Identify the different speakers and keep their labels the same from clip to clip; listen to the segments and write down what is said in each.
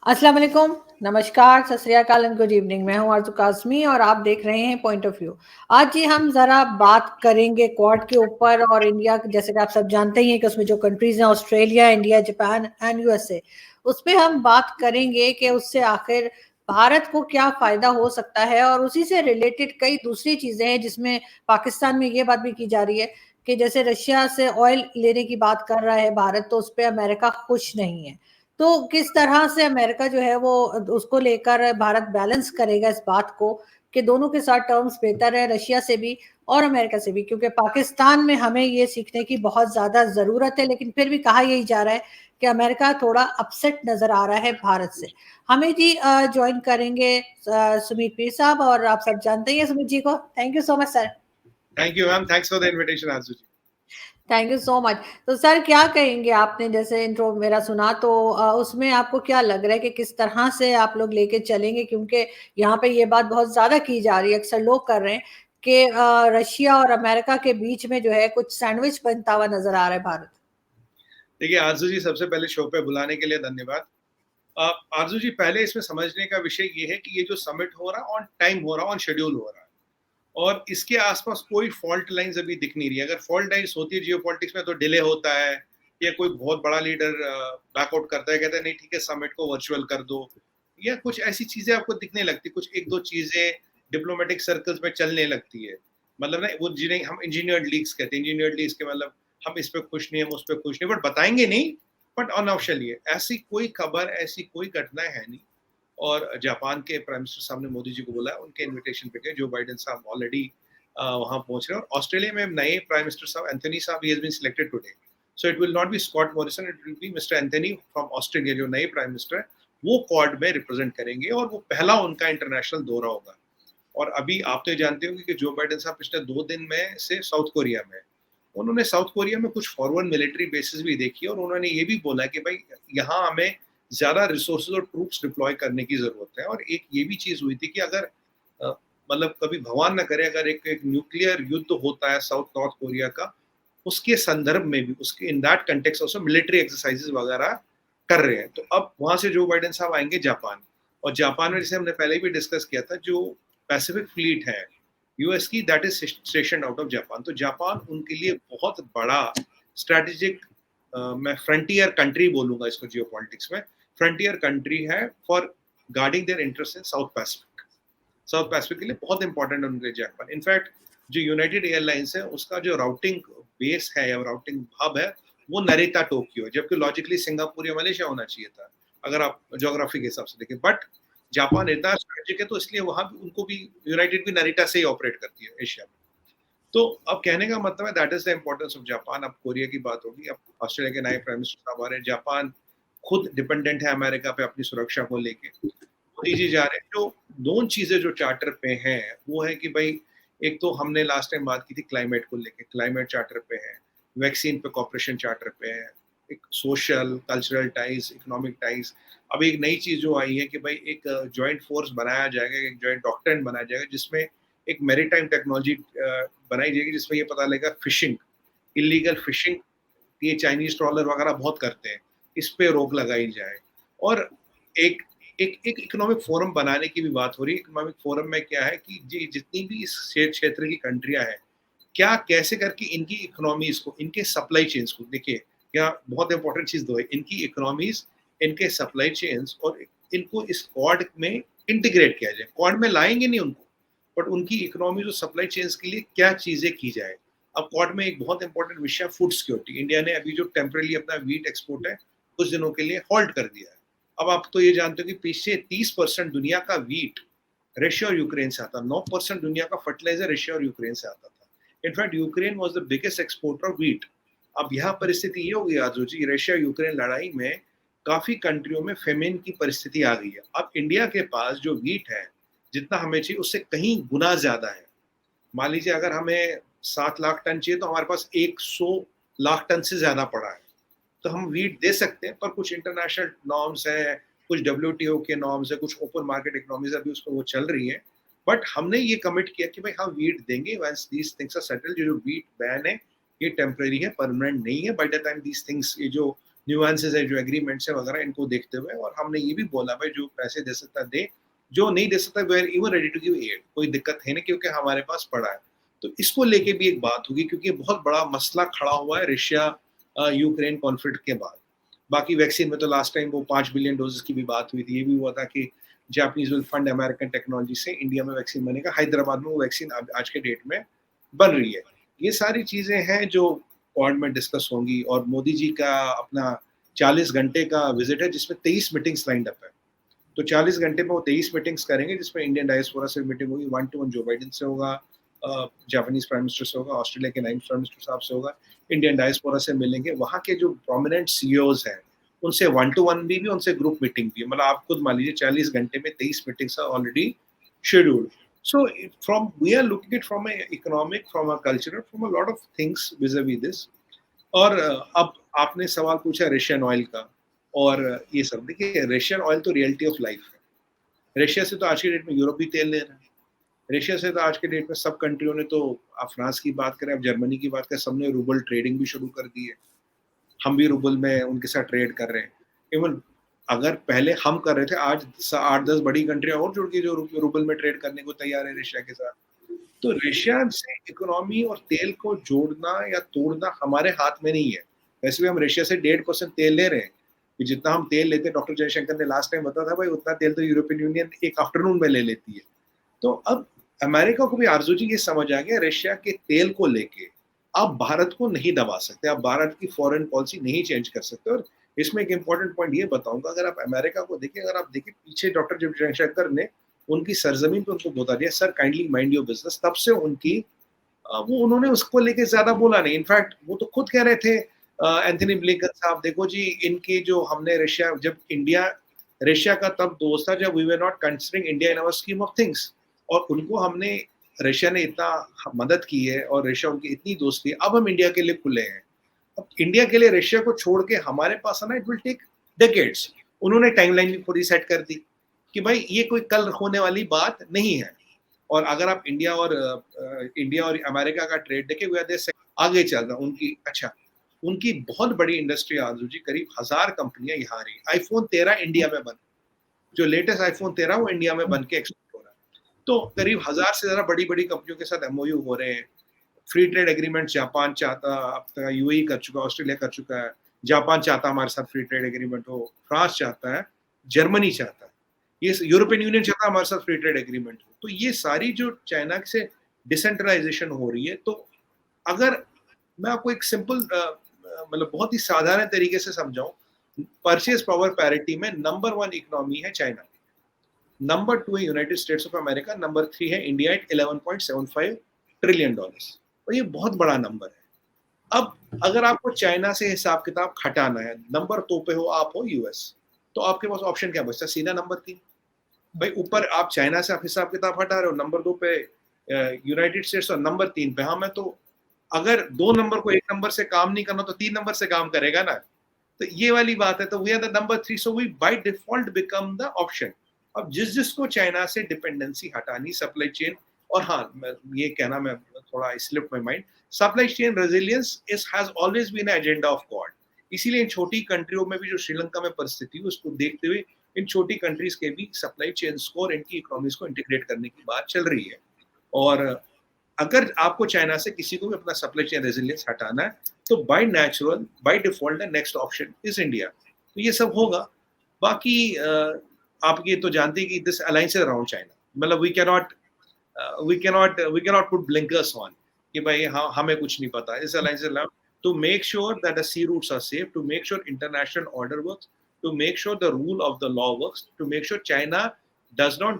Speaker 1: अस्सलाम वालेकुम, नमस्कार, सत श्री अकाल एंड गुड इवनिंग। मैं हूं आरज़ू काज़मी और आप देख रहे हैं पॉइंट ऑफ व्यू। आज जी हम ज़रा बात करेंगे क्वाड के ऊपर और इंडिया, जैसे कि आप सब जानते ही हैं कि उसमें जो कंट्रीज़ हैं Australia, India, Japan and USA, उस पे हम बात करेंगे कि उससे आखिर भारत को क्या फ़ायदा हो सकता है। और उसी से रिलेटेड कई दूसरी चीज़ें हैं जिसमें पाकिस्तान में ये बात भी की जा रही है कि जैसे रशिया से ऑयल लेने की बात कर रहा है भारत, तो उस पे अमेरिका खुश नहीं है। तो किस तरह से अमेरिका जो है वो उसको लेकर भारत बैलेंस करेगा इस बात को कि दोनों के साथ टर्म्स बेहतर है, रशिया से भी और अमेरिका से भी, क्योंकि पाकिस्तान में हमें ये सीखने की बहुत ज़्यादा ज़रूरत है। लेकिन फिर भी कहा यही जा रहा है कि अमेरिका थोड़ा अपसेट नज़र आ रहा है भारत से। हमें जी ज्वाइन करेंगे सुमित पीर साहब, और आप सब जानते ही हैं सुमित जी को। Thank you so much sir.
Speaker 2: Thank you ma'am, thanks for the invitation Aarzoo ji.
Speaker 1: Thank you so much. तो सर क्या कहेंगे, आपने जैसे इंट्रो मेरा सुना तो उसमें आपको क्या लग रहा है कि किस तरह से आप लोग लेके चलेंगे, क्योंकि यहाँ पे ये बात बहुत ज्यादा की जा रही है, अक्सर लोग कर रहे हैं कि रशिया और अमेरिका के बीच में जो है कुछ सैंडविच बनता हुआ नजर आ रहा है भारत।
Speaker 2: देखिए आरजू जी, सबसे पहले शो पे बुलाने के लिए धन्यवाद। आरजू जी, पहले इसमें समझने का विषय ये है कि ये जो समिट हो रहा है ऑन टाइम हो रहा है, ऑन शेड्यूल हो रहा है, और इसके आसपास कोई फॉल्ट लाइंस अभी दिख नहीं रही है। अगर फॉल्ट लाइंस होती है जियोपॉलिटिक्स में तो डिले होता है, या कोई बहुत बड़ा लीडर बैकआउट करता है, कहता है नहीं ठीक है समिट को वर्चुअल कर दो, या कुछ ऐसी चीजें आपको दिखने लगती, कुछ एक दो चीजें डिप्लोमेटिक सर्कल्स में चलने लगती है। मतलब ना, वो जिन्हें हम इंजीनियर्ड लीक्स कहते हैं, इंजीनियर्ड लीक्स के मतलब हम इस पे खुश नहीं, हम उस पे खुश नहीं, बट बताएंगे नहीं, बट अनऑफिशियली है। ऐसी कोई खबर, ऐसी कोई घटना है नहीं। और जापान के प्राइम मिनिस्टर साहब ने मोदी जी को बोला, उनके इनविटेशन पे गए। जो बाइडेन साहब ऑलरेडी वहां पहुंच रहे हैं। और ऑस्ट्रेलिया में नए प्राइम मिनिस्टर साहब एंथनी साहब, he has been selected today, so it will not be Scott Morrison, it will be mister Anthony from Australia. जो नए प्राइम मिनिस्टर है वो क्वाड में रिप्रेजेंट करेंगे, और वो पहला उनका इंटरनेशनल दौरा होगा। और अभी आप तो जानते हो कि जो बाइडेन साहब पिछले 2 दिन में से साउथ कोरिया में, उन्होंने साउथ कोरिया में कुछ फॉरवर्ड मिलिट्री बेसिस भी देखी, और उन्होंने ये भी बोला कि भाई यहाँ हमें ज्यादा रिसोर्सेज और ट्रूप्स डिप्लॉय करने की जरूरत है। और एक ये भी चीज हुई थी कि अगर मतलब कभी भगवान ना करे, अगर एक न्यूक्लियर युद्ध होता है साउथ नॉर्थ कोरिया का, उसके संदर्भ में भी, उसके in that context also military exercises वगैरह कर रहे हैं। तो अब वहां से जो बाइडेन साहब आएंगे जापान, और जापान में जैसे हमने पहले भी डिस्कस किया था, जो पैसिफिक फ्लीट है यूएस की, that is station out of Japan. तो जापान उनके लिए बहुत बड़ा स्ट्रेटेजिक, मैं फ्रंटियर कंट्री बोलूंगा इसको जियो पॉलिटिक्स में, फ्रंटियर कंट्री है for guarding their interest in South Pacific. South Pacific के लिए बहुत इंपॉर्टेंट है उनके लिए जापान। इनफैक्ट जो यूनाइटेड एयरलाइंस है उसका जो राउटिंग बेस है या राउटिंग हब है वो नरेता टोक्यो है, जबकि लॉजिकली सिंगापुर या मलेशिया होना चाहिए था अगर आप ज्योग्राफी के हिसाब से देखें। बट जापान इतना स्ट्रेटेजिक है, तो इसलिए वहां भी उनको भी यूनाइटेड भी नरेटा से ही ऑपरेट करती है एशिया में। तो अब कहने का मतलब है that is the importance of Japan. अब कोरिया की बात होगी, अब ऑस्ट्रेलिया के नए प्राइम मिनिस्टर साहब आ रहे हैं। जापान खुद डिपेंडेंट है अमेरिका पे अपनी सुरक्षा को लेके। मोदी जी जा रहे हैं। जो दो चीजें जो चार्टर पे हैं वो है कि भाई, एक तो हमने लास्ट टाइम बात की थी क्लाइमेट को लेके, क्लाइमेट चार्टर पे है, वैक्सीन पे कॉपरेशन चार्टर पे है, एक social cultural ties, economic ties. अब एक नई चीज जो आई है कि भाई एक जॉइंट फोर्स बनाया जाएगा, एक जॉइंट डॉक्ट्रिन बनाया जाएगा, जिसमें एक मैरीटाइम टेक्नोलॉजी बनाई जाएगी, जिसमें ये पता लगेगा फिशिंग, इलीगल फिशिंग, ये चाइनीज ट्रॉलर वगैरह बहुत करते हैं, इस पे रोक लगाई जाए। और एक एक एक इकोनॉमिक फोरम बनाने की भी बात हो रही है। इकोनॉमिक फोरम में क्या है कि जी जितनी भी इस क्षेत्र की कंट्रियां हैं, क्या कैसे करके इनकी इकोनॉमीज को, इनके सप्लाई चेन्स को, देखिए क्या बहुत इंपॉर्टेंट चीज दो है, इनकी इकोनॉमीज, इनके सप्लाई चेन्स, और इनको इस क्वाड में इंटीग्रेट किया जाए। क्वाड में लाएंगे नहीं उनको, बट उनकी इकोनॉमीज और सप्लाई चेन्स के लिए क्या चीजें की जाए। अब क्वाड में एक बहुत इंपॉर्टेंट विषय फूड सिक्योरिटी। इंडिया ने अभी जो टेम्पररी अपना वीट एक्सपोर्ट है कुछ दिनों के लिए हॉल्ट कर दिया है। अब आप तो ये जानते हो कि पीछे 30% दुनिया का वीट रशिया और यूक्रेन से आता, 9% दुनिया का फर्टिलाइजर रशिया और यूक्रेन से आता था। In fact Ukraine was the biggest exporter of wheat. अब यहाँ परिस्थिति ये हो गई आजू जी, रशिया यूक्रेन लड़ाई में काफी कंट्रियों में फेमिन की परिस्थिति आ गई है। अब इंडिया के पास जो वीट है, जितना हमें चाहिए उससे कहीं गुना ज्यादा है। मान लीजिए अगर हमें 7 लाख टन चाहिए, तो हमारे पास 100 लाख टन से ज्यादा पड़ा है। तो हम वीट दे सकते हैं, पर कुछ इंटरनेशनल नॉर्म्स है, कुछ डब्ल्यूटीओ के नॉर्म्स है, कुछ ओपन मार्केट इकोनॉमीज अभी उसको वो चल रही है। बट हमने ये कमिट किया कि भाई हम वीट देंगे once these things are settled. जो वीट बैन है ये टेम्परेरी है, परमानेंट नहीं है। By the time these things, ये जो न्यूएंसेस है, जो एग्रीमेंट्स है वगैरह, इनको देखते हुए, और हमने ये भी बोला भाई जो पैसे दे सकता दे, जो नहीं दे सकता we are even ready to give aid, कोई दिक्कत है नहीं क्योंकि हमारे पास पड़ा है। तो इसको लेके भी एक बात होगी क्योंकि बहुत बड़ा मसला खड़ा हुआ है रशिया यूक्रेन कॉन्फ्लिक्ट के बाद। बाकी वैक्सीन में तो लास्ट टाइम वो 5 बिलियन डोजेस की भी बात हुई थी, ये भी हुआ था कि Japanese will fund American technology से इंडिया में वैक्सीन बनेगा, हैदराबाद में वो वैक्सीन आज के डेट में बन रही है। ये सारी चीजें हैं जो क्वाड में डिस्कस होंगी, और मोदी जी का अपना 40 घंटे का विजिट है जिसमें 23 मीटिंग्स लाइंड अप है। तो 40 घंटे में वो 23 मीटिंग्स करेंगे जिसमें इंडियन डायस्पोरा से मीटिंग होगी, 1-to-1 जो बाइडेन से होगा, जापानीज प्राइम मिनिस्टर से होगा, ऑस्ट्रेलिया के नाइम प्राइम मिनिस्टर साहब से होगा, इंडियन डायस्पोरा से मिलेंगे, वहाँ के जो प्रोमिनेंट सीईओज हैं उनसे 1-to-1 भी, उनसे ग्रुप मीटिंग भी, मतलब आप खुद मान लीजिए 40 घंटे में 23 meetings are already scheduled. So we are looking at from a economic, from a cultural, from a lot of things vis-a-vis this. और अब आपने सवाल पूछा रशियन ऑयल का और ये सब, देखिए रशियन ऑयल तो रियलिटी ऑफ लाइफ है। रशिया से तो आज के डेट में यूरोप भी तेल ले रहा है, रशिया से तो आज के डेट में सब कंट्रियों ने, तो आप फ्रांस की बात करें, आप जर्मनी की बात करें, सबने रूबल ट्रेडिंग भी शुरू कर दी है। हम भी रूबल में उनके साथ ट्रेड कर रहे हैं। इवन अगर पहले हम कर रहे थे, आज 8-10 बड़ी कंट्रियां और जुड़ के जो रूबल में ट्रेड करने को तैयार है रशिया के साथ। तो रशिया से इकोनॉमी और तेल को जोड़ना या तोड़ना हमारे हाथ में नहीं है। वैसे भी हम रशिया से 1.5% तेल ले रहे हैं, कि जितना हम तेल लेते हैं, डॉक्टर जयशंकर ने लास्ट टाइम बताया था भाई उतना तेल तो यूरोपियन यूनियन एक आफ्टरनून में ले लेती है। तो अब अमेरिका को भी आरजू जी ये समझ आ गया, रशिया के तेल को लेके आप भारत को नहीं दबा सकते, आप भारत की फॉरेन पॉलिसी नहीं चेंज कर सकते। और इसमें एक इंपॉर्टेंट पॉइंट ये बताऊंगा, अगर आप अमेरिका को देखें, अगर आप देखें पीछे डॉक्टर जयशंकर ने उनकी सरजमीन पे उनको बता दिया sir kindly mind your business, तब से उनकी वो उन्होंने उसको लेके ज्यादा बोला नहीं। इनफैक्ट वो तो खुद कह रहे थे एंथनी ब्लिंकन साहब, देखो जी इनकी जो हमने रशिया, जब इंडिया रशिया का तब दोस्त था जब we were not considering India in our scheme of things, और उनको हमने, रशिया ने इतना मदद की है और रशिया उनकी इतनी दोस्ती है, अब हम इंडिया के लिए खुले हैं। अब इंडिया के लिए रशिया को छोड़ के हमारे पास आना, इट विल टेक डेकेड्स। उन्होंने टाइमलाइन खुद ही सेट कर दी कि भाई ये कोई कल होने वाली बात नहीं है। और अगर आप इंडिया और अमेरिका का ट्रेड देखें, वे आगे चल रहा उनकी, अच्छा उनकी बहुत बड़ी इंडस्ट्री आजू जी, करीब 1000 कंपनियां यहाँ आ रही। आईफोन 13 इंडिया में बन, जो लेटेस्ट आईफोन 13 वो इंडिया में बन के एक्सपोर्ट हो रहा है। तो करीब 1000 से ज्यादा बड़ी बड़ी कंपनियों के साथ एमओयू हो रहे हैं। फ्री ट्रेड एग्रीमेंट जापान चाहता, अब तक यूएई कर चुका, ऑस्ट्रेलिया कर चुका है, जापान चाहता हमारे साथ फ्री ट्रेड एग्रीमेंट हो, फ्रांस चाहता है, जर्मनी चाहता है, ये यूरोपियन यूनियन चाहता है हमारे साथ फ्री ट्रेड एग्रीमेंट हो। तो ये सारी जो चाइना से डिसेंट्रलाइजेशन हो रही है, तो अगर मैं आपको एक सिंपल मतलब बहुत ही साधारण तरीके से समझाऊं, परचेज पावर पैरिटी में नंबर 1 इकोनॉमी है चाइना, नंबर 2 है United states of America, number 3 है इंडिया एट $11.75 ट्रिलियन, और ये बहुत बड़ा नंबर है। अब अगर आपको चाइना से हिसाब किताब हटाना है, नंबर 2 पे हो आप, हो यूएस, तो आपके पास ऑप्शन क्या बचता? सीधा नंबर 3। भाई ऊपर आप चाइना से आप हिसाब किताब हटा रहे हो, नंबर 2 पे यूनाइटेड स्टेट्स और नंबर 3 पे हाँ। मैं तो अगर 2 नंबर को 1 नंबर से काम नहीं करना तो 3 नंबर से काम करेगा ना, तो ये वाली बात है। तो we are the number 3, so we by default become the option. अब जिसको चाइना से डिपेंडेंसी हटानी, सप्लाई चेन, और हाँ ये कहना, मैं थोड़ा slip my mind, supply chain resilience has always been agenda of God. इसीलिए इन छोटी कंट्रियों में भी जो श्रीलंका में परिस्थिति है उसको देखते हुए इन छोटी कंट्रीज के भी सप्लाई चेन को और इनकी इकोनॉमीज को इंटीग्रेट करने की बात चल रही है। और अगर आपको चाइना से किसी को भी अपना सप्लाई चेन रेजिलियंस हटाना है तो by natural, by default next option is India. तो ये सब होगा। बाकी आप ये तो जानते हैं कि दिस अलायंस अराउंड चाइना, मतलब we cannot put blinkers on कि भाई हाँ हमें कुछ नहीं पता। इस alliance around to make sure that the sea routes are safe, to make sure international order works, to make sure the rule of the law works, to make sure China does not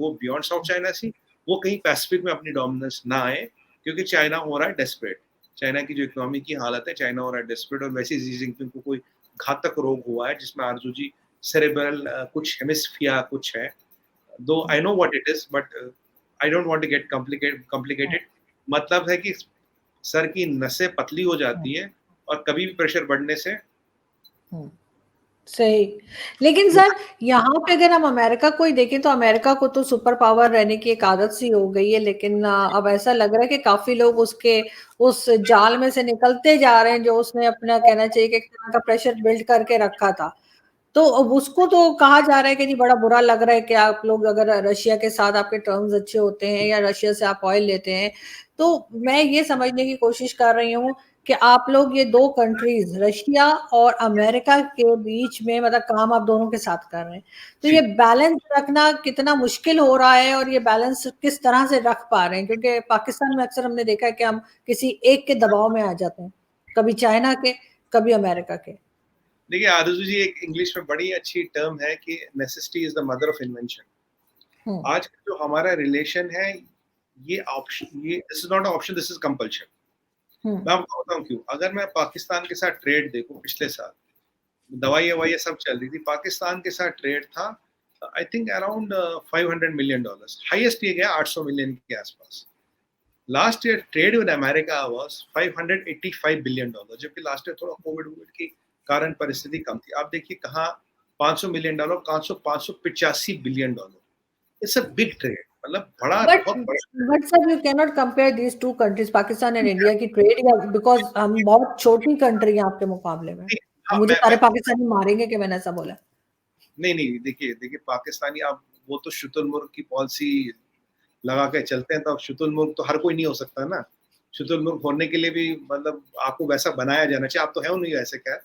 Speaker 2: go beyond South China Sea, वो कहीं Pacific में अपनी dominance ना आए, क्योंकि China हो रहा है डेस्परेट। चाइना की जो इकोनॉमी की हालत है, चाइना हो रहा है डेस्परेट। और वैसे शी जिनपिंग को कोई घातक रोग हुआ है जिसमें आरजू जी सेरेब्रल कुछ हेमिस्फियर कुछ है, though I know what it is but I don't want to get complicated. मतलब है कि सर की नसें पतली हो जाती हैं और कभी भी प्रेशर बढ़ने से
Speaker 1: सही। लेकिन सर यहाँ पे अगर हम अमेरिका को ही देखें तो अमेरिका को तो सुपर पावर रहने की एक आदत सी हो गई है, लेकिन अब ऐसा लग रहा है कि काफी लोग उसके उस जाल में से निकलते जा रहे हैं जो उसने अपना कहना चाहिए कि एक तरह का प्रेशर बिल्ड करके रखा था। तो अब उसको तो कहा जा रहा है कि जी बड़ा बुरा लग रहा है कि आप लोग अगर रशिया के साथ आपके टर्म्स अच्छे होते हैं या रशिया से आप ऑयल लेते हैं, तो मैं ये समझने की कोशिश कर रही हूँ कि आप लोग ये दो कंट्रीज रशिया और अमेरिका के बीच में मतलब काम आप दोनों के साथ कर रहे हैं, तो ये
Speaker 2: जी
Speaker 1: बैलेंस रखना कितना मुश्किल हो रहा है और ये बैलेंस किस तरह से रख पा रहे हैं, क्योंकि पाकिस्तान में अक्सर हमने देखा है कि हम किसी एक के दबाव में आ जाते हैं, कभी चाइना के, कभी अमेरिका के।
Speaker 2: देखिए आरजू जी, एक इंग्लिश में बड़ी अच्छी टर्म है कि necessity is the mother of invention.
Speaker 1: Hmm.
Speaker 2: आज का जो हमारा रिलेशन है, ये ऑप्शन, ये this is not option, this is compulsion.
Speaker 1: Hmm.
Speaker 2: मैं आपको बताऊं क्यों। अगर मैं पाकिस्तान के साथ ट्रेड देखूं, पिछले साल दवाई ववाई सब चल रही थी, पाकिस्तान के साथ ट्रेड था I think around $500 million, highest ये गया 800 मिलियन के आसपास। Last year trade with America was $585 billion, जबकि लास्ट ईयर थोड़ा कोविड वोविड की कारण परिस्थिति कम थी। आप देखिए कहाँ $500 million, 585 billion dollar. It's a big trade, मतलब बड़ा,
Speaker 1: बट
Speaker 2: बहुत बड़ा।
Speaker 1: But sir you can not compare these two countries, Pakistan and India की ट्रेड, या बिकॉज हम बहुत छोटी कंट्री हैं आपके मुकाबले में। अब
Speaker 2: हाँ,
Speaker 1: मुझे
Speaker 2: मैं
Speaker 1: सारे पाकिस्तानी मारेंगे कि मैंने ऐसा बोला।
Speaker 2: नहीं नहीं, देखिए देखिए पाकिस्तानी, आप वो तो शुतुरमुर्ग की पॉलिसी लगा के चलते हैं, तो अब शुतुरमुर्ग तो हर कोई नहीं हो सकता ना। शुतुरमुर्ग होने के लिए भी मतलब आपको वैसा बनाया जाना चाहिए। आप तो है नहीं वैसे, क्या।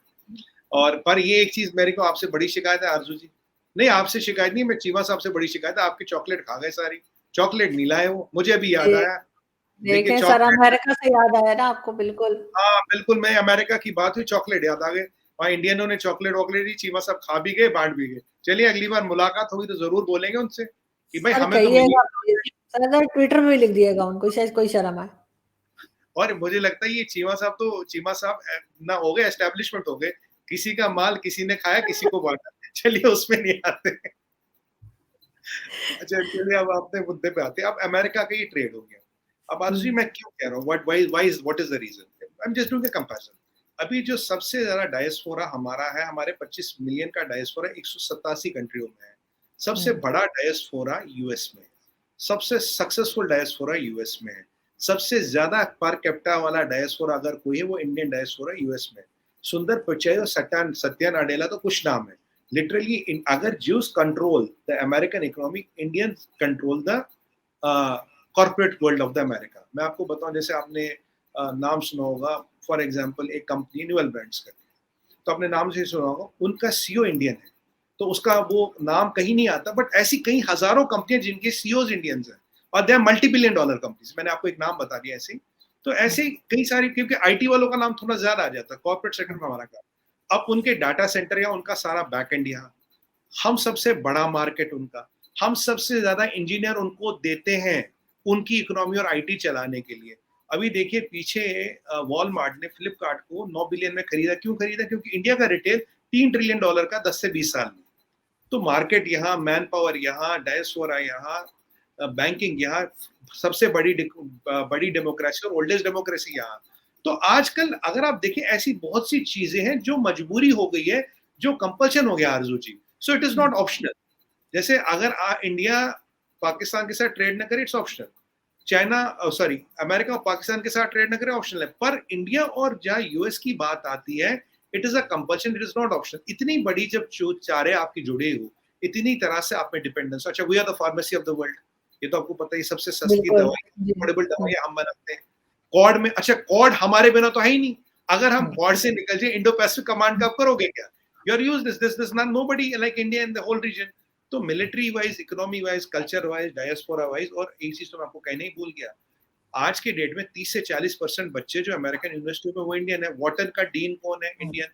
Speaker 2: और पर ये एक चीज मेरे को आपसे बड़ी शिकायत है आरजू जी। नहीं, आपसे शिकायत नहीं, मैं चीमा साहब से बड़ी शिकायत है, आपकी चॉकलेट खा गए सारी। चॉकलेट नहीं लाए वो, मुझे अभी याद
Speaker 1: देख
Speaker 2: आया। देखिए
Speaker 1: देखें सर,
Speaker 2: चॉकलेट,
Speaker 1: अमेरिका से याद आया ना आपको, बिल्कुल।
Speaker 2: हाँ बिल्कुल, मैं अमेरिका की बात हुई, चॉकलेट याद आ गए। वहाँ इंडियनों ने चॉकलेट वॉकलेट दी, चीमा साहब खा भी गए, बांट भी गए। चलिए अगली बार मुलाकात होगी तो जरूर बोलेंगे उनसे कि भाई
Speaker 1: सर
Speaker 2: हमें तो मिली।
Speaker 1: कहिएगा प्लीज, सर अगर ट्विटर में भी लिख दिएगा उनको, शायद कोई शर्म आए।
Speaker 2: और मुझे लगता है ये चीमा साहब ना हो गए, एस्टेब्लिशमेंट हो गए। किसी का माल किसी ने खाया, किसी को बांटा। चलिए उसमें नहीं आते। अच्छा चलिए, अब अपने मुद्दे पे आते हैं। अब अमेरिका का ही ट्रेड हो गया। अब आरजी मैं क्यों कह रहा हूँ, what is the reason, I am just doing a comparison. अभी जो सबसे ज्यादा डायस्पोरा हमारा है, हमारे 25 मिलियन का डायस्पोरा 187 कंट्रियों में है। सबसे बड़ा डायस्पोरा यूएस में है। सबसे सक्सेसफुल डायस्पोरा यूएस में है। सबसे ज्यादा पर कैपिटा वाला डायस्पोरा अगर कोई है, वो इंडियन डायस्पोरा यूएस में है। सुंदर पिचाई और सत्या नाडेला तो कुछ नाम है। लिटरली अगर juice control the American economy, Indian control the corporate world of the America. मैं आपको बताऊं, जैसे आपने नाम सुना होगा, फॉर एग्जांपल एक कंपनी न्यूअल ब्रांड्स करके, तो आपने नाम से सुना होगा, उनका सीईओ इंडियन है। तो उसका वो नाम कहीं नहीं आता, बट ऐसी कई हजारों कंपनियां जिनके सीईओज इंडियंस हैं, और they are multi billion dollar companies. मैंने आपको एक नाम बता दिया ऐसे ही। तो ऐसे कई सारी, क्योंकि आईटी वालों का नाम थोड़ा ज्यादा आ जाता है, कॉर्पोरेट सेक्टर में हमारा काम। अब उनके डाटा सेंटर या उनका सारा बैक एंड यहाँ, हम सबसे बड़ा मार्केट उनका, हम सबसे ज्यादा इंजीनियर उनको देते हैं उनकी इकोनॉमी और आईटी चलाने के लिए। अभी देखिए पीछे वॉलमार्ट ने फ्लिपकार्ट को 9 बिलियन में खरीदा। क्यों खरीदा? क्योंकि इंडिया का रिटेल $3 ट्रिलियन का 10 से 20 साल में। तो मार्केट यहाँ, मैन पावर यहाँ, डायस्पोरा यहाँ, बैंकिंग यहाँ, सबसे बड़ी डेमोक्रेसी और ओल्डेस्ट डेमोक्रेसी यहाँ। तो आजकल अगर आप देखें, ऐसी बहुत सी चीजें हैं जो मजबूरी हो गई है, जो कंपल्शन हो गया Arzoo ji. So it is not optional. जैसे अगर इंडिया पाकिस्तान के साथ ट्रेड न करे, it's optional. China, sorry, America और पाकिस्तान के साथ ट्रेड न करे, ऑप्शनल है। पर इंडिया और जहां यूएस की बात आती है, it is a compulsion, it is not optional. इतनी बड़ी जब चारे आपकी जुड़े हो, इतनी तरह से आप में डिपेंडेंस। अच्छा, we are the pharmacy of the world, ये तो आपको पता है। सबसे सस्ती
Speaker 1: बिल्कुल
Speaker 2: दवाई,
Speaker 1: जी।
Speaker 2: अफोर्डेबल दवाई हम बनाते हैं। कॉड में, अच्छा कॉड हमारे बिना तो है ही नहीं। अगर हम कॉड से निकल जाए, इंडो पैसिफिक कमांड का आप करोगे क्या? You are use this nobody like India in the whole region. तो military wise, economy wise, culture wise, diaspora wise, और एक चीज तो मैं आपको कहने ही भूल गया, आज के डेट में 30 से 40% बच्चे जो अमेरिकन यूनिवर्सिटी में, वो इंडियन है। वॉटन का डीन कौन है? इंडियन।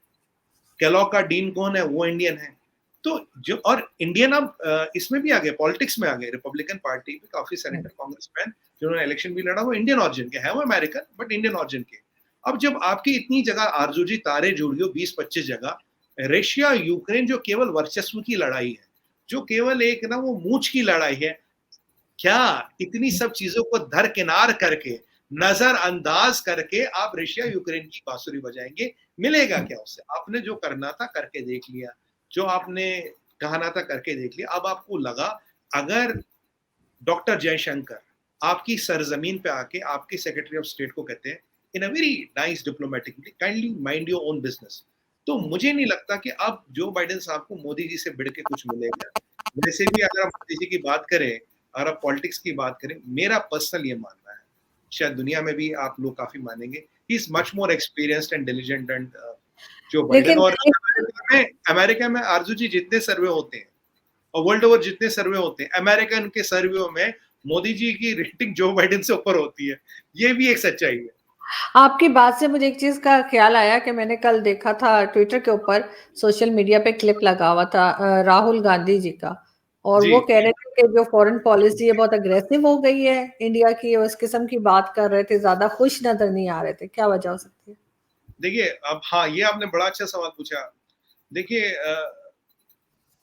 Speaker 2: केलॉग का डीन कौन है? वो इंडियन है। तो जो, और इंडियन अब इसमें भी आ गए, पॉलिटिक्स में आ गए। रिपब्लिकन पार्टी में काफी सेनेटर, कांग्रेसमैन जिन्होंने इलेक्शन भी लड़ा, वो इंडियन ऑरिजिन के हैं। वो अमेरिकन बट इंडियन ऑरिजिन के। अब जब आपकी इतनी जगह आरजू जी तारे जुड़ियो, 20-25 जगह, रशिया यूक्रेन जो केवल वर्चस्व की लड़ाई है, जो केवल एक ना वो मूंछ की लड़ाई है, क्या इतनी सब चीजों को दरकिनार करके, नजरअंदाज करके आप रशिया यूक्रेन की बांसुरी बजाएंगे? मिलेगा क्या उससे? आपने जो करना था करके देख लिया। जो आपने कहा था करके देख लिया। अब आपको लगा अगर डॉक्टर जयशंकर आपकी सरजमीन पे आके आपके सेक्रेटरी ऑफ स्टेट को कहते हैं in a very nice diplomatically, kindly mind your own business, तो मुझे नहीं लगता कि अब जो बाइडेन साहब को मोदी जी से बढ़ के कुछ मिलेगा। वैसे भी अगर आप मोदी जी की बात करें और आप पॉलिटिक्स की बात करें, मेरा पर्सनल ये मानना है, शायद दुनिया में भी आप लोग काफी मानेंगे, he is much more experienced and diligent and Joe Biden.
Speaker 1: लेकिन
Speaker 2: और अमेरिका में आरजू जी जितने सर्वे होते हैं और वर्ल्ड ओवर जितने सर्वे होते हैं, अमेरिकन के सर्वे में मोदी जी की रेटिंग जो बाइडेन से ऊपर होती है, ये भी एक सच्चाई है।
Speaker 1: आपकी बात से मुझे एक चीज का ख्याल आया कि मैंने कल देखा था ट्विटर के ऊपर, सोशल मीडिया पे क्लिप लगा हुआ था राहुल गांधी जी का, और
Speaker 2: जी
Speaker 1: वो कह रहे थे कि जो फॉरेन पॉलिसी है बहुत अग्रेसिव हो गई है इंडिया की, उस किस्म की बात कर रहे थे, ज्यादा खुश नजर नहीं आ रहे थे। क्या वजह हो सकती है?
Speaker 2: देखिए, अब हाँ, ये आपने बड़ा अच्छा सवाल पूछा। देखिए,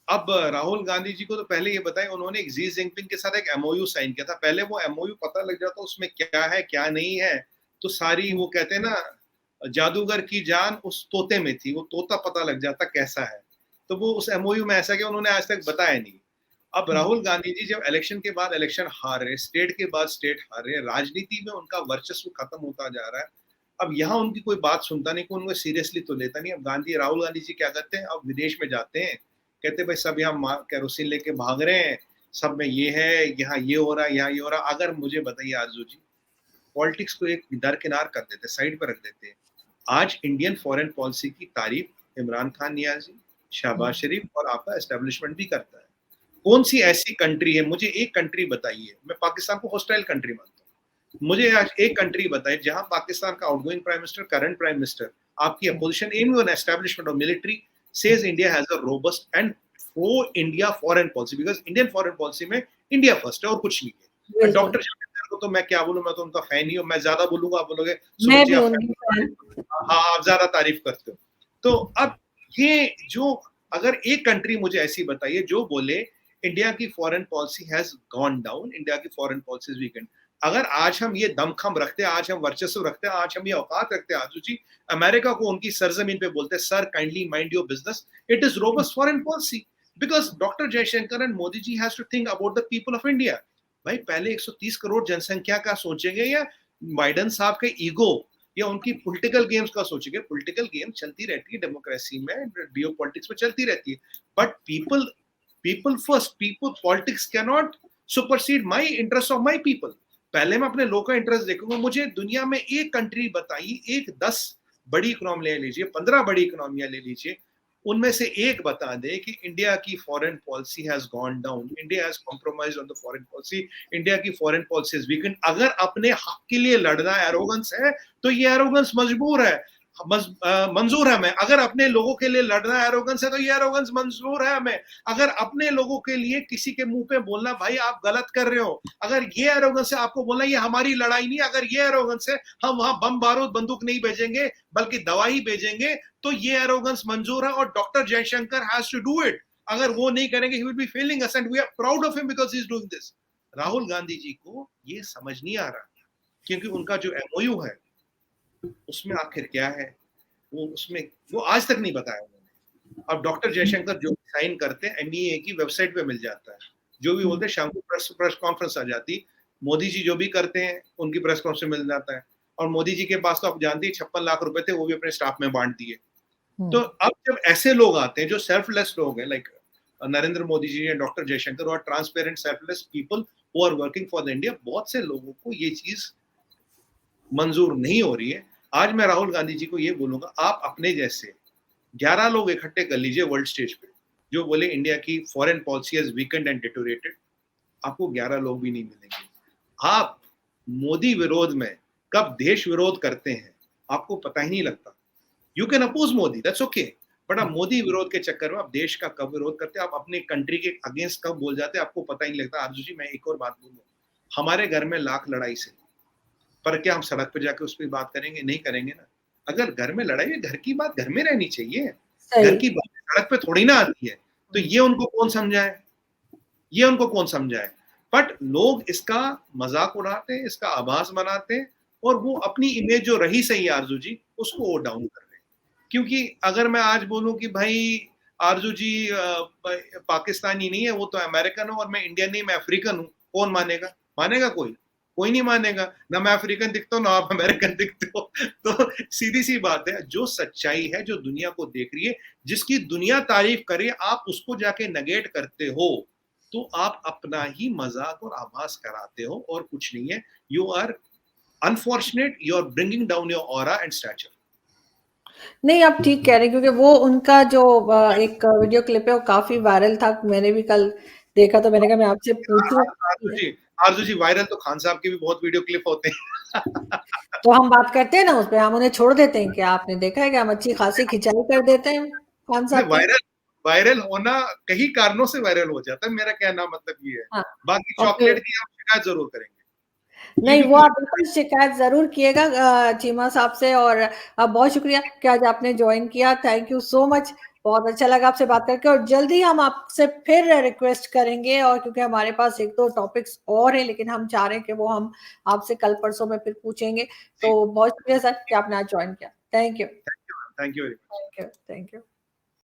Speaker 2: अब राहुल गांधी जी को तो पहले ये बताएं, उन्होंने जी जिनपिंग के साथ एक एमओयू साइन किया था। पहले वो एमओयू पता लग जाता उसमें क्या है क्या नहीं है, तो सारी वो कहते हैं ना, जादूगर की जान उस तोते में थी, वो तोता पता लग जाता कैसा है। तो वो उस एमओयू में ऐसा किया, उन्होंने आज तक बताया नहीं। अब राहुल गांधी जी जब इलेक्शन के बाद इलेक्शन हार रहे, स्टेट के बाद स्टेट हार रहे, राजनीति में उनका वर्चस्व खत्म होता जा रहा है। अब यहाँ उनकी कोई बात सुनता नहीं, कोई उनको सीरियसली तो लेता नहीं। अब राहुल गांधी जी क्या करते हैं, अब विदेश में जाते हैं, कहते भाई सब यहाँ कैरोसिन लेके भाग रहे हैं, सब में ये है, यहाँ ये हो रहा है, यहाँ ये हो रहा है। अगर मुझे बताइए आरजू जी, पॉलिटिक्स को एक दरकिनार कर देते, साइड पर रख देते, आज इंडियन फॉरेन पॉलिसी की तारीफ इमरान खान नियाजी, शहबाज शरीफ और आपका एस्टेब्लिशमेंट भी करता है। कौन सी ऐसी कंट्री है, मुझे एक कंट्री बताइए, मैं पाकिस्तान को हॉस्टाइल कंट्री मानता हूँ, मुझे आज एक कंट्री बताइए जहां पाकिस्तान का outgoing prime minister, current prime minister, आपकी opposition an establishment of military says India has a robust and pro India foreign policy, because Indian foreign policy में इंडिया फर्स्ट है और कुछ नहीं है। डॉक्टर जयशंकर को तो मैं क्या बोलूं, मैं तो उनका फैन ही हूं। मैं ज्यादा बोलूंगा आप बोलोगे
Speaker 1: मैं
Speaker 2: सुमित जी
Speaker 1: भी
Speaker 2: आप
Speaker 1: उनकी फैन।
Speaker 2: हाँ, आप ज्यादा तारीफ करते हो। तो अब ये जो, अगर एक कंट्री मुझे ऐसी बताइए जो बोले इंडिया की foreign policy has gone down, India की फॉरेन पॉलिसी इज वीकेंड। अगर आज हम ये दमखम रखते हैं, आज हम वर्चस्व रखते हैं, आज हम ये औकात रखते हैं आजू जी, अमेरिका को उनकी सरजमीन पे बोलते हैं sir kindly mind your business, it is robust foreign policy, because doctor Jaishankar and Modi ji has to think about the people of India. भाई पहले 130 करोड़ जनसंख्या का सोचेंगे या बाइडेन साहब के ईगो या उनकी पॉलिटिकल गेम्स का सोचेंगे? पॉलिटिकल गेम चलती रहती है डेमोक्रेसी में, जियो पॉलिटिक्स में चलती रहती है, but people first, people politics can not supersede my interest of my people. पहले मैं अपने लोगों का इंटरेस्ट देखूंगा। मुझे दुनिया में एक कंट्री बताइए, एक 10 बड़ी इकोनॉमी ले लीजिए, 15 बड़ी इकोनॉमियां ले लीजिए, उनमें से एक बता दे कि इंडिया की foreign policy has gone down, India has compromised on the foreign policy, India की फॉरेन पॉलिसी इज वीकेंड। अगर अपने हक के लिए लड़ना एरोगेंस है तो ये एरोगेंस मजबूर है, मंजूर है हमें। अगर अपने लोगों के लिए लड़ना एरोगेंस है तो ये एरोगेंस मंजूर है हमें। अगर अपने लोगों के लिए किसी के मुंह पे बोलना भाई आप गलत कर रहे हो, अगर ये एरोगेंस है आपको बोलना ये हमारी लड़ाई नहीं, अगर ये एरोगेंस है हम वहां बम बारूद बंदूक नहीं भेजेंगे बल्कि दवा ही भेजेंगे, तो ये एरोगेंस मंजूर है और doctor Jaishankar has to do it. अगर वो नहीं करेंगे he will be failing us and we are proud of him because he is doing this. Rahul Gandhi ji को ये समझ नहीं आ रहा, क्योंकि उनका जो एमओयू है उसमें आखिर क्या है, वो उसमें वो आज तक नहीं बताया उन्होंने। अब डॉक्टर जयशंकर जो साइन करते हैं एमईए की वेबसाइट पे मिल जाता है, जो भी बोलते हैं शाम को प्रेस कॉन्फ्रेंस आ जाती, मोदी जी जो भी करते हैं उनकी प्रेस कॉन्फ्रेंस मिल जाता है। और मोदी जी के पास तो आप जानते हैं 56 लाख रुपए थे, वो भी अपने स्टाफ में बांट दिए। तो अब जब ऐसे लोग आते हैं जो सेल्फलेस लोग हैं, like Narendra Modi ji and doctor Jaishankar, और transparent selfless people who are working for the India, बहुत से लोगों को ये चीज मंजूर नहीं हो रही है। आज मैं राहुल गांधी जी को ये बोलूंगा, आप अपने जैसे 11 लोग इकट्ठे कर लीजिए वर्ल्ड स्टेज पे जो बोले इंडिया की foreign policy has weakened and deteriorated, आपको 11 लोग भी नहीं मिलेंगे। आप मोदी विरोध में कब देश विरोध करते हैं आपको पता ही नहीं लगता। You can oppose Modi, that's okay, but आप मोदी विरोध के चक्कर में आप देश का कब विरोध करते हैं, आप अपने कंट्री के अगेंस्ट कब बोल जाते हैं, आपको पता ही नहीं लगता। आरजू जी, मैं एक और बात बोलूँ, हमारे घर में लाख लड़ाई से, पर क्या हम सड़क पे जाके उस पर बात करेंगे? नहीं करेंगे ना। अगर घर में लड़ाई है, घर की बात घर में रहनी चाहिए, घर की बात सड़क पे थोड़ी ना आती है। तो ये उनको कौन समझाए, ये उनको कौन समझाए? बट लोग इसका मजाक उड़ाते हैं, इसका आभास बनाते हैं, और वो अपनी इमेज जो रही सही आरजू जी उसको वो डाउन कर रहे हैं। क्योंकि अगर मैं आज बोलूं कि भाई आरजू जी पाकिस्तानी नहीं है, वो तो अमेरिकन हो, और मैं इंडियन नहीं, मैं अफ्रीकन हूँ, कौन मानेगा? मानेगा कोई? कोई नहीं मानेगा। ना मैं अफ्रीकन दिखता हूँ, ना आप अमेरिकन दिखते हो। तो सीधी सी बात है, जो सच्चाई है, जो दुनिया को देख रही है, जिसकी दुनिया तारीफ करे, आप उसको जाके नेगेट करते हो, तो आप अपना ही मजाक और आभास कराते हो, और कुछ नहीं है। You are unfortunate, you are bringing down your aura and stature.
Speaker 1: नहीं, आप ठीक कह रहे हैं, क्योंकि वो उनका जो एक वीडियो क्लिप है वो काफी वायरल था, मैंने भी कल देखा, तो मैंने कहा मैं आपसे पूछूं।
Speaker 2: आरजू जी, आरजू जी, वायरल तो खान साहब के भी बहुत वीडियो क्लिप होते हैं।
Speaker 1: तो हम बात करते हैं ना उस पे, हम उन्हें छोड़ देते हैं क्या? आपने देखा है कि हम अच्छी खासी खिंचाई कर देते हैं खान
Speaker 2: नहीं,
Speaker 1: साहब की।
Speaker 2: वायरल वायरल होना कई कारणों से वायरल हो जाता है, मेरा कहना मतलब ये है।
Speaker 1: हाँ,
Speaker 2: बाकी
Speaker 1: और फिर
Speaker 2: चॉकलेट की हम शिकायत जरूर करेंगे, ये
Speaker 1: नहीं,
Speaker 2: भी
Speaker 1: वो
Speaker 2: पूरी।
Speaker 1: आप बिल्कुल शिकायत ज़रूर किएगा चीमा साहब से। और बहुत शुक्रिया कि आज आपने जॉइन किया, थैंक यू सो मच। बहुत अच्छा लगा आपसे बात करके, और जल्दी हम आपसे फिर रिक्वेस्ट करेंगे, और क्योंकि हमारे पास एक दो टॉपिक्स और हैं, लेकिन हम चाह रहे हैं कि वो हम आपसे कल परसों में फिर पूछेंगे।
Speaker 2: जी,
Speaker 1: तो बहुत शुक्रिया सर कि आपने आज जॉइन किया। Thank you,
Speaker 2: thank you very much.
Speaker 1: Thank you, thank you.